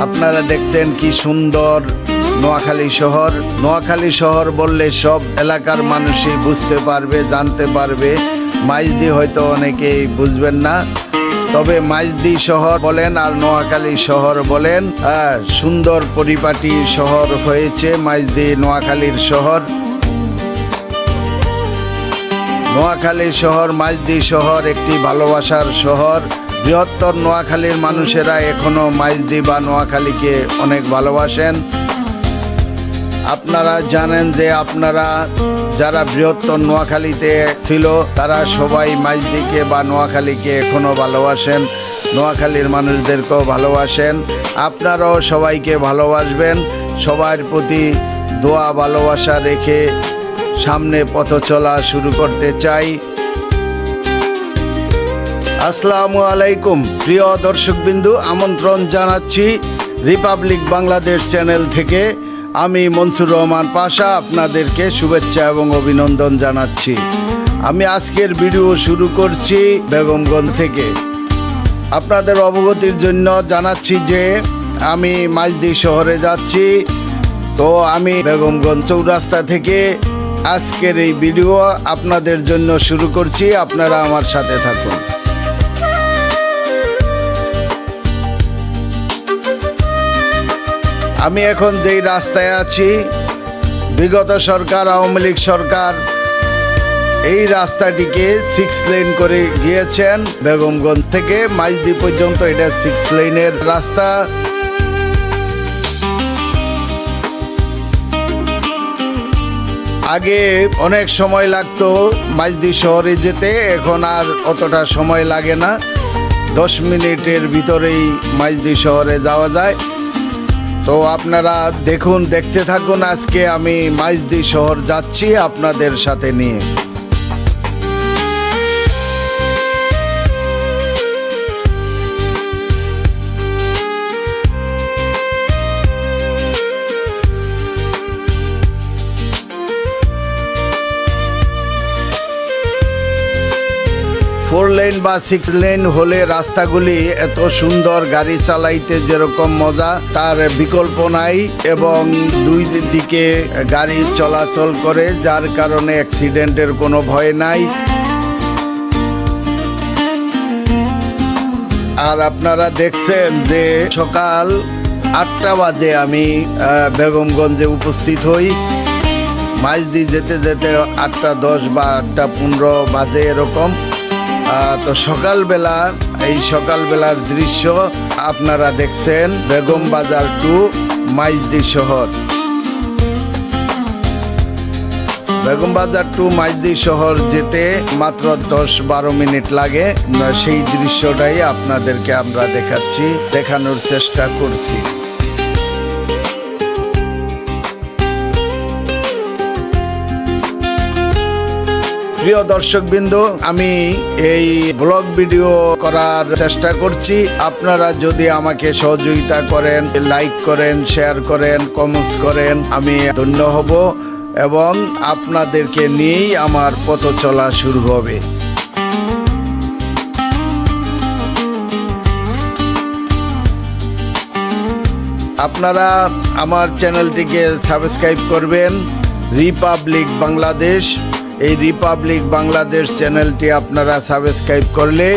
আপনারা দেখছেন কি সুন্দর নোয়াখালী শহর। নোয়াখালী শহর বললে সব এলাকার মানুষই বুঝতে পারবে, জানতে পারবে। মাইজদি হয়তো অনেকেই বুঝবেন না, তবে মাইজদি শহর বলেন আর নোয়াখালী শহর বলেন, সুন্দর পরিপাটি শহর হয়েছে মাইজদি নোয়াখালীর শহর। নোয়াখালী শহর, মাইজদি শহর একটি ভালোবাসার শহর। বৃহত্তর নোয়াখালীর মানুষেরা এখনো মাইজদি বা নোয়াখালীকে অনেক ভালোবাসেন। আপনারা জানেন যে আপনারা যারা বৃহত্তর নোয়াখালীতে ছিল তারা সবাই মাইজদিকে বা নোয়াখালীকে এখনো ভালোবাসেন, নোয়াখালীর মানুষদেরকেও ভালোবাসেন। আপনারাও সবাইকে ভালোবাসবেন। সবার প্রতি দোয়া ভালোবাসা রেখে সামনে পথ চলা শুরু করতে চাই। আসসালামু আলাইকুম প্রিয় দর্শকবিন্দু, আমন্ত্রণ জানাচ্ছি রিপাবলিক বাংলাদেশ চ্যানেল থেকে। আমি মনসুর রহমান পাশা আপনাদেরকে শুভেচ্ছা এবং অভিনন্দন জানাচ্ছি। আমি আজকের ভিডিও শুরু করছি বেগমগঞ্জ থেকে। আপনাদের অবগতির জন্য জানাচ্ছি যে আমি মাইজদি শহরে যাচ্ছি। তো আমি বেগমগঞ্জ চৌরাস্তা থেকে আজকের এই ভিডিও আপনাদের জন্য শুরু করছি। আপনারা আমার সাথে থাকুন। আমি এখন যেই রাস্তায় আছি, বিগত সরকার আওয়ামী লীগ সরকার এই রাস্তাটিকে 6 লেন করে গিয়েছেন। বেগমগঞ্জ থেকে মাইজদি পর্যন্ত এটা 6 লেনের রাস্তা। আগে অনেক সময় লাগতো মাইজদি শহরে যেতে, এখন আর অতটা সময় লাগে না। 10 মিনিটের ভিতরেই মাইজদি শহরে যাওয়া যায়। তো আপনারা দেখুন, দেখতে থাকুন। আজকে আমি মাইজদি শহর যাচ্ছি আপনাদের সাথে নিয়ে। ফোর লেন বা 6 লেন হলে রাস্তাগুলি এত সুন্দর, গাড়ি চালাইতে যেরকম মজা তার বিকল্প নাই, এবং দুই দিকে গাড়ি চলাচল করে, যার কারণে অ্যাক্সিডেন্টের কোনো ভয় নাই। আর আপনারা দেখছেন যে সকাল 8টা বাজে আমি বেগমগঞ্জে উপস্থিত হই। মাইজদি যেতে যেতে 8টা 10 বা 8টা 15 বাজে এরকম। তো সকালবেলা, এই সকালবেলার দৃশ্য আপনারা দেখছেন বেগম বাজার টু মাইজদি শহর। বেগম বাজার টু মাইজদি শহর যেতে মাত্র 10-12 মিনিট লাগে। সেই দৃশ্যটাই আপনাদেরকে আমরা দেখানোর চেষ্টা করছি। প্রিয় দর্শকবৃন্দ, আমি এই ব্লগ ভিডিও করার চেষ্টা করছি। আপনারা যদি আমাকে সহযোগিতা করেন, লাইক করেন, শেয়ার করেন, কমেন্টস করেন, আমি ধন্য হব এবং আপনাদেরকে নিয়েই আমার পথ চলা শুরু হবে। আপনারা আমার চ্যানেলটিকে সাবস্ক্রাইব করবেন, রিপাবলিক বাংলাদেশ। এই রিপাবলিক বাংলাদেশ চ্যানেলটি আপনারা সাবস্ক্রাইব করলে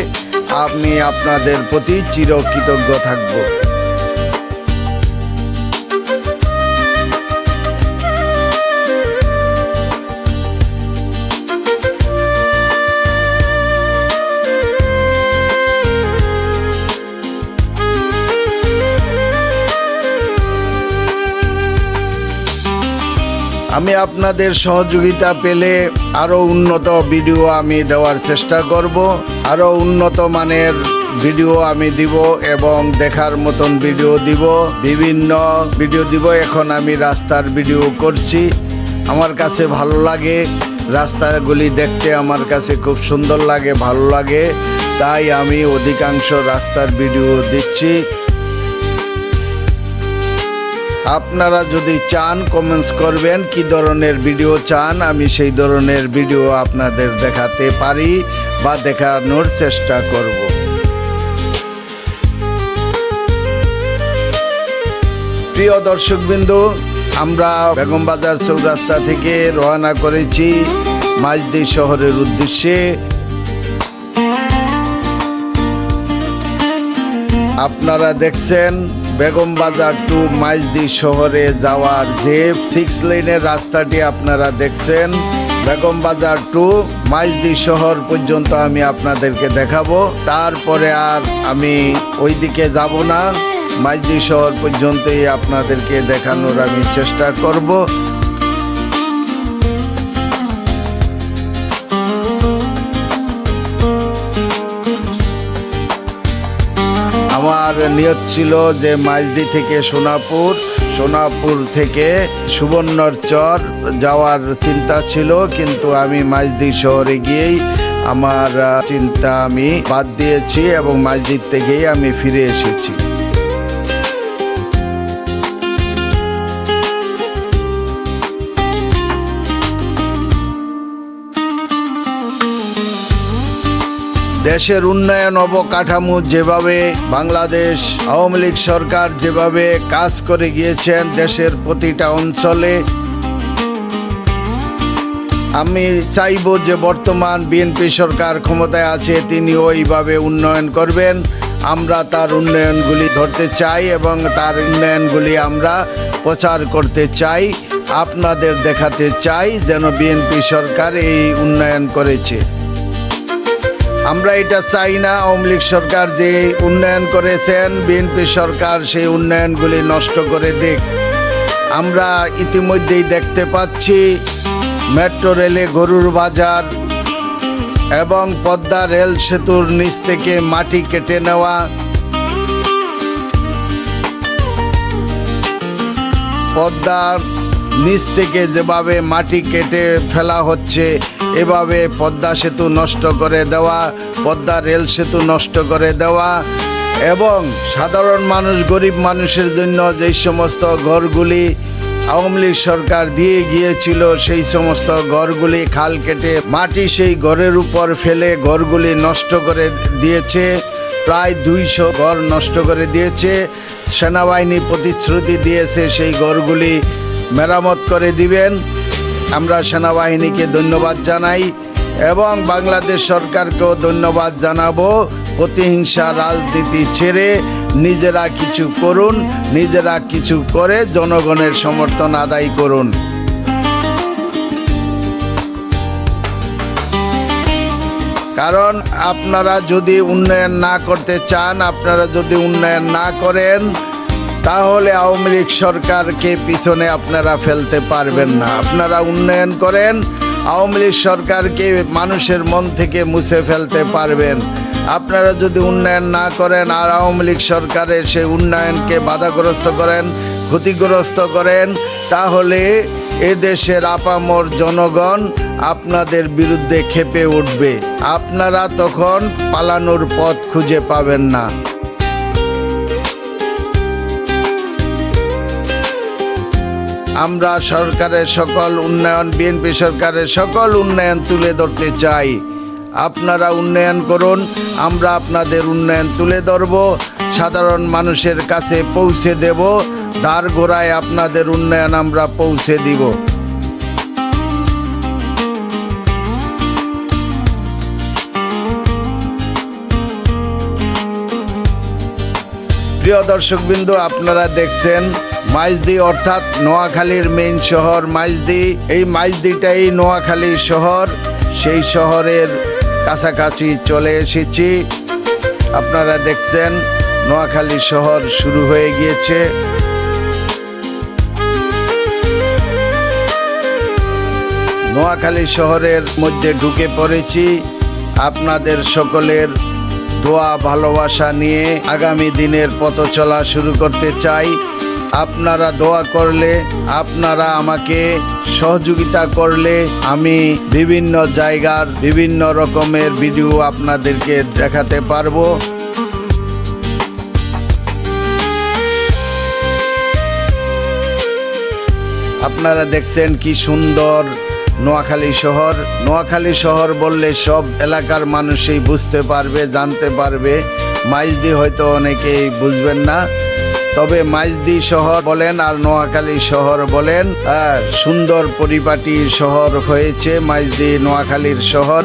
আমি আপনাদের প্রতি চিরকৃতজ্ঞ থাকব। আমি আপনাদের সহযোগিতা পেলে আরো উন্নত ভিডিও আমি দেওয়ার চেষ্টা করব। আরো উন্নত মানের ভিডিও আমি দিব এবং দেখার মতন ভিডিও দিব, বিভিন্ন ভিডিও দিব। এখন আমি রাস্তার ভিডিও করছি। আমার কাছে ভালো লাগে, রাস্তাগুলি দেখতে আমার কাছে খুব সুন্দর লাগে, ভালো লাগে, তাই আমি অধিকাংশ রাস্তার ভিডিও দিচ্ছি। আপনারা যদি চান কমেন্টস করবেন কি ধরনের ভিডিও চান, আমি সেই ধরনের ভিডিও আপনাদের দেখাতে পারি বা দেখানোর চেষ্টা করব। প্রিয় দর্শকবৃন্দু, আমরা বেগমবাজার চৌরাস্তা থেকে রওনা করেছি মাইজদি শহরের উদ্দেশ্যে। আপনারা দেখছেন বেগমবাজার টু মাইজদি শহরে যাওয়ার যে 6 লেনের রাস্তাটি আপনারা দেখছেন। বেগমবাজার টু মাইজদি শহর পর্যন্ত আমি আপনাদেরকে দেখাবো, তারপরে আর আমি ওইদিকে যাব না। মাইজদি শহর পর্যন্তই আপনাদেরকে দেখানোর আমি চেষ্টা করব। আমার নিয়ত ছিল যে মাইজদি থেকে সোনাপুর থেকে সুবর্ণচর যাওয়ার চিন্তা ছিল, কিন্তু আমি মাইজদি শহরে গিয়েই আমার চিন্তা আমি বাদ দিয়েছি এবং মাইজদি থেকেই আমি ফিরে এসেছি। দেশের উন্নয়ন অবকাঠামো যেভাবে বাংলাদেশ আওয়ামী লীগ সরকার যেভাবে কাজ করে গিয়েছেন দেশের প্রতিটা অঞ্চলে, আমি চাইব যে বর্তমান বিএনপি সরকার ক্ষমতায় আছে তিনি ওইভাবে উন্নয়ন করবেন। আমরা তার উন্নয়নগুলি ধরতে চাই এবং তার উন্নয়নগুলি আমরা প্রচার করতে চাই, আপনাদের দেখাতে চাই যেন বিএনপি সরকার এই উন্নয়ন করেছে। আমরা এটা চাই না আওয়ামী লীগ সরকার যে উন্নয়ন করেছেন বিএনপি সরকার সেই উন্নয়নগুলি নষ্ট করে দিক। আমরা ইতিমধ্যেই দেখতে পাচ্ছি মেট্রো রেলে গরুর বাজার এবং পদ্মা রেল সেতুর নিচ থেকে মাটি কেটে নেওয়া, পদ্মার নিচ থেকে যেভাবে মাটি কেটে ফেলা হচ্ছে, এভাবে পদ্মা সেতু নষ্ট করে দেওয়া, পদ্মা রেল সেতু নষ্ট করে দেওয়া এবং সাধারণ মানুষ গরিব মানুষের জন্য যেই সমস্ত ঘরগুলি আওয়ামী লীগ সরকার দিয়ে গিয়েছিল সেই সমস্ত ঘরগুলি খাল কেটে মাটি সেই ঘরের উপর ফেলে ঘরগুলি নষ্ট করে দিয়েছে। প্রায় 200 ঘর নষ্ট করে দিয়েছে। সেনাবাহিনী প্রতিশ্রুতি দিয়েছে সেই ঘরগুলি মেরামত করে দিবেন। আমরা সেনাবাহিনীকে ধন্যবাদ জানাই এবং বাংলাদেশ সরকারকেও ধন্যবাদ জানাবো। প্রতিহিংসা রাজনীতি ছেড়ে নিজেরা কিছু করুন, নিজেরা কিছু করে জনগণের সমর্থন আদায় করুন। কারণ আপনারা যদি উন্নয়ন না করতে চান, আপনারা যদি উন্নয়ন না করেন, তাহলে আওয়ামী লীগ সরকারকে পিছনে আপনারা ফেলতে পারবেন না। আপনারা উন্নয়ন করেন, আওয়ামী লীগ সরকারকে মানুষের মন থেকে মুছে ফেলতে পারবেন। আপনারা যদি উন্নয়ন না করেন আর আওয়ামী লীগ সরকারের সেই উন্নয়নকে বাধাগ্রস্ত করেন, ক্ষতিগ্রস্ত করেন, তাহলে এদেশের আপামর জনগণ আপনাদের বিরুদ্ধে ক্ষেপে উঠবে। আপনারা তখন পালানোর পথ খুঁজে পাবেন না। আমরা সরকারের সকল উন্নয়ন, বিএনপি সরকারের সকল উন্নয়ন তুলে ধরতে চাই। আপনারা উন্নয়ন করুন, আমরা আপনাদের উন্নয়ন তুলে ধরব, সাধারণ মানুষের কাছে পৌঁছে দেব, দ্বার গোড়ায় আপনাদের উন্নয়ন আমরা পৌঁছে দিব। প্রিয় দর্শকবৃন্দু, আপনারা দেখছেন মাইজদি অর্থাৎ নোয়াখালীর মেইন শহর মাইজদি। এই মাইজদিটাই নোয়াখালী শহর, সেই শহরের কাছাকাছি চলে এসেছি। আপনারা দেখছেন নোয়াখালী শহর শুরু হয়ে গিয়েছে। নোয়াখালী শহরের মধ্যে ঢুকে পড়েছি। আপনাদের সকলের দোয়া ভালোবাসা নিয়ে আগামী দিনের পথ চলা শুরু করতে চাই। আপনারা দোয়া করলে, আপনারা আমাকে সহযোগিতা করলে আমি বিভিন্ন জায়গার বিভিন্ন রকমের ভিডিও আপনাদেরকে দেখাতে পারবো। আপনারা দেখছেন কি সুন্দর নোয়াখালী শহর। নোয়াখালী শহর বললে সব এলাকার মানুষই বুঝতে পারবে, জানতে পারবে। মাইজদি হয়তো অনেকেই বুঝবেন না। তবে মাইজদি শহর বলেন আর নোয়াখালী শহর বলেন, সুন্দর পরিপাটি শহর হয়েছে মাইজদি নোয়াখালীর শহর।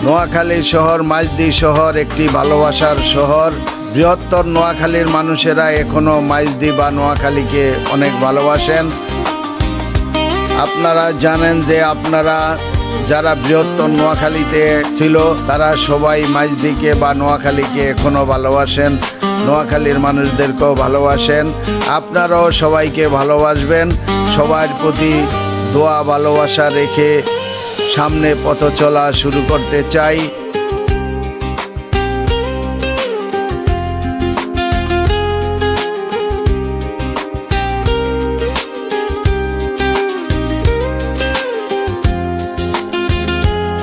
নোয়াখালী শহর, মাইজদি শহর একটি ভালোবাসার শহর। বৃহত্তর নোয়াখালীর মানুষেরা এখনো মাইজদি বা নোয়াখালীকে অনেক ভালোবাসেন। আপনারা জানেন যে আপনারা যারা বৃহত্তর নোয়াখালীতে ছিল তারা সবাই মাইজদিকে বা নোয়াখালীকে এখনো ভালোবাসেন, নোয়াখালীর মানুষদেরকেও ভালোবাসেন। আপনারাও সবাইকে ভালোবাসবেন। সবার প্রতি দোয়া ভালোবাসা রেখে সামনে পথ চলা শুরু করতে চাই।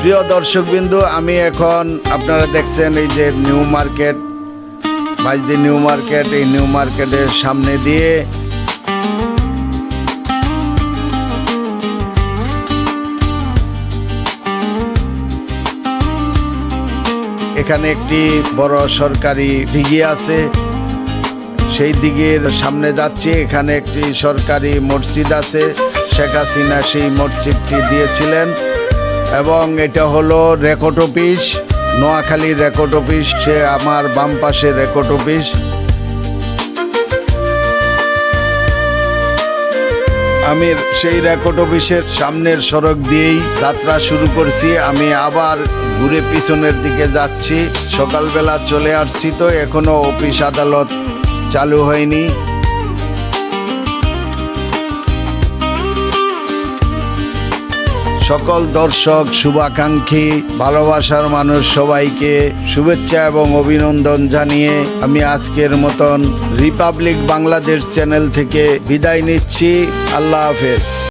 প্রিয় দর্শকবিন্দু, আমি এখন আপনারা দেখছেন এই যে new market, Maijdee new market, এই নিউ মার্কেটের সামনে দিয়ে এখানে একটি বড় সরকারি দিঘি আছে, সেই দিঘির সামনে যাচ্ছি। এখানে একটি সরকারি মসজিদ আছে, শেখ হাসিনা সেই মসজিদটি দিয়েছিলেন। এবং এটা হলো record office, Noakhali record office, সে আমার বাম পাশে রেকর্ড অফিস। আমি সেই রেকর্ড অফিসের সামনের সড়ক দিয়েই যাত্রা শুরু করছি। আমি আবার ঘুরে পিছনের দিকে যাচ্ছি। সকালবেলা চলে আসছি তো এখনো অফিস আদালত চালু হয়নি। সকল দর্শক, শুভাকাঙ্ক্ষী, ভালোবাসার মানুষ সবাইকে শুভেচ্ছা এবং অভিনন্দন জানিয়ে আমি আজকের মতন রিপাবলিক বাংলাদেশ চ্যানেল থেকে বিদায় নিচ্ছি। আল্লাহ হাফেজ।